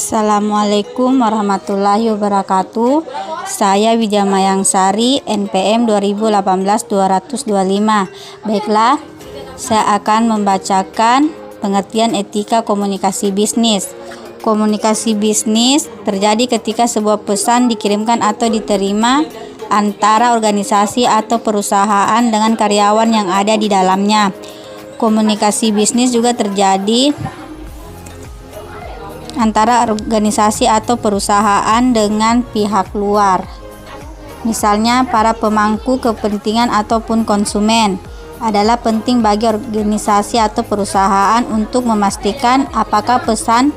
Assalamualaikum warahmatullahi wabarakatuh. Saya Wijaya Sari, NPM 2018-225. Baiklah, saya akan membacakan pengertian etika komunikasi bisnis. Komunikasi bisnis terjadi ketika sebuah pesan dikirimkan atau diterima antara organisasi atau perusahaan dengan karyawan yang ada di dalamnya. Komunikasi bisnis juga terjadi antara organisasi atau perusahaan dengan pihak luar. Misalnya, para pemangku kepentingan ataupun konsumen adalah penting bagi organisasi atau perusahaan untuk memastikan apakah pesan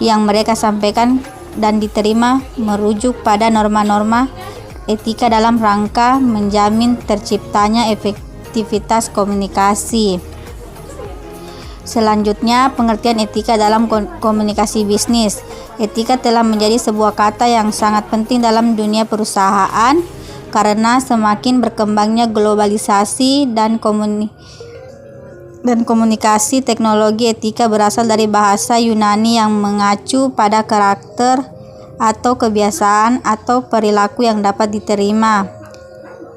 yang mereka sampaikan dan diterima merujuk pada norma-norma etika dalam rangka menjamin terciptanya efektivitas komunikasi. Selanjutnya, pengertian etika dalam komunikasi bisnis. Etika telah menjadi sebuah kata yang sangat penting dalam dunia perusahaan karena semakin berkembangnya globalisasi dan komunikasi teknologi. Etika berasal dari bahasa Yunani yang mengacu pada karakter atau kebiasaan atau perilaku yang dapat diterima.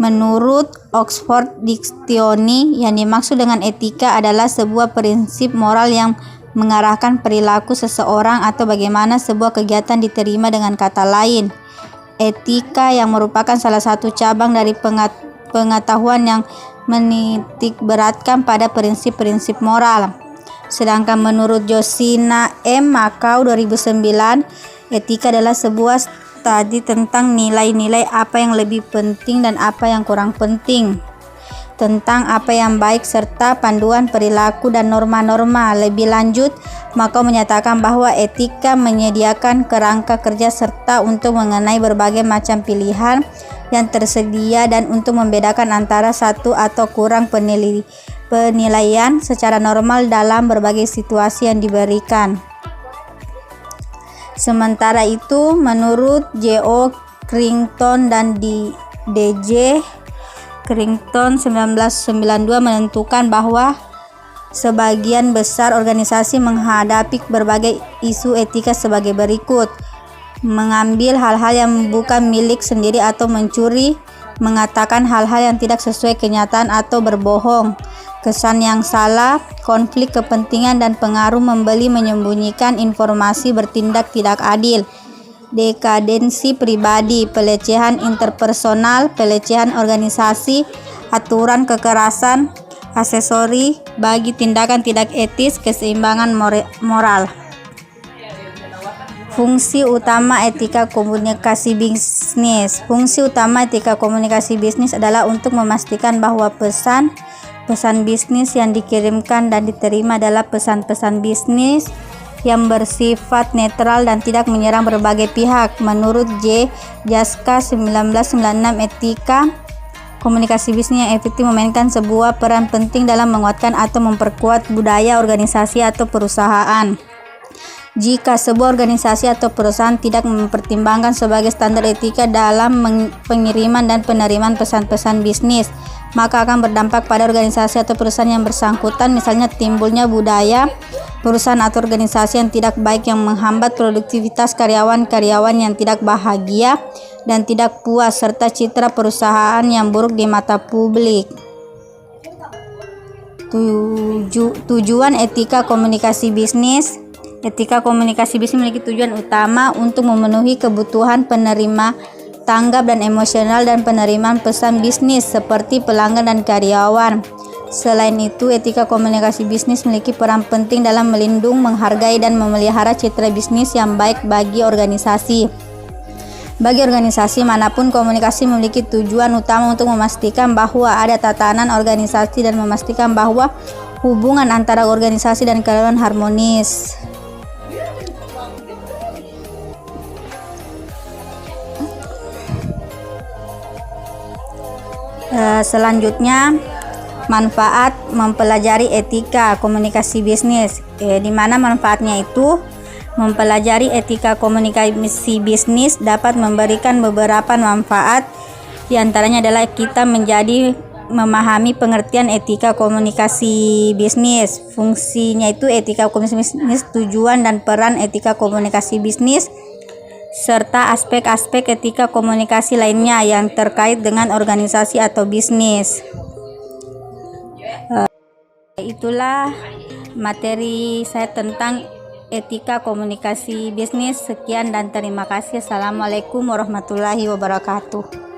Menurut Oxford Dictionary, yang dimaksud dengan etika adalah sebuah prinsip moral yang mengarahkan perilaku seseorang atau bagaimana sebuah kegiatan diterima. Dengan kata lain, etika yang merupakan salah satu cabang dari pengetahuan yang menitikberatkan pada prinsip-prinsip moral. Sedangkan menurut Josina M. Makau 2009, etika adalah sebuah studi tentang nilai-nilai apa yang lebih penting dan apa yang kurang penting, tentang apa yang baik serta panduan perilaku dan norma-norma. Lebih lanjut, Makau menyatakan bahwa etika menyediakan kerangka kerja serta untuk mengenai berbagai macam pilihan yang tersedia dan untuk membedakan antara satu atau kurang penilaian secara normal dalam berbagai situasi yang diberikan. Sementara itu, menurut J.O. Crichton dan D.J. Crichton 1992 menentukan bahwa sebagian besar organisasi menghadapi berbagai isu etika sebagai berikut: mengambil hal-hal yang bukan milik sendiri atau mencuri, mengatakan hal-hal yang tidak sesuai kenyataan atau berbohong, kesan yang salah, konflik kepentingan dan pengaruh, membeli, menyembunyikan informasi, bertindak tidak adil, dekadensi pribadi, pelecehan interpersonal, pelecehan organisasi, aturan kekerasan, aksesori bagi tindakan tidak etis, keseimbangan moral. Fungsi utama etika komunikasi bisnis. Fungsi utama etika komunikasi bisnis adalah untuk memastikan bahwa pesan bisnis yang dikirimkan dan diterima adalah pesan-pesan bisnis yang bersifat netral dan tidak menyerang berbagai pihak. Menurut J. Jaska 1996, etika komunikasi bisnis yang efektif memainkan sebuah peran penting dalam menguatkan atau memperkuat budaya organisasi atau perusahaan. Jika sebuah organisasi atau perusahaan tidak mempertimbangkan sebagai standar etika dalam pengiriman dan penerimaan pesan-pesan bisnis, maka akan berdampak pada organisasi atau perusahaan yang bersangkutan. Misalnya, timbulnya budaya perusahaan atau organisasi yang tidak baik yang menghambat produktivitas karyawan-karyawan yang tidak bahagia dan tidak puas, serta citra perusahaan yang buruk di mata publik. Tujuan etika komunikasi bisnis. Etika komunikasi bisnis memiliki tujuan utama untuk memenuhi kebutuhan penerima tanggap dan emosional dan penerimaan pesan bisnis seperti pelanggan dan karyawan. Selain itu, etika komunikasi bisnis memiliki peran penting dalam melindungi, menghargai, dan memelihara citra bisnis yang baik bagi organisasi. Bagi organisasi manapun, komunikasi memiliki tujuan utama untuk memastikan bahwa ada tatanan organisasi dan memastikan bahwa hubungan antara organisasi dan karyawan harmonis. Selanjutnya, manfaat mempelajari etika komunikasi bisnis. Di mana manfaatnya itu? Mempelajari etika komunikasi bisnis dapat memberikan beberapa manfaat. Di antaranya adalah kita menjadi memahami pengertian etika komunikasi bisnis. Fungsinya itu etika komunikasi bisnis, tujuan dan peran etika komunikasi bisnis, serta aspek-aspek etika komunikasi lainnya yang terkait dengan organisasi atau bisnis. Itulah materi saya tentang etika komunikasi bisnis. Sekian dan terima kasih. Assalamualaikum warahmatullahi wabarakatuh.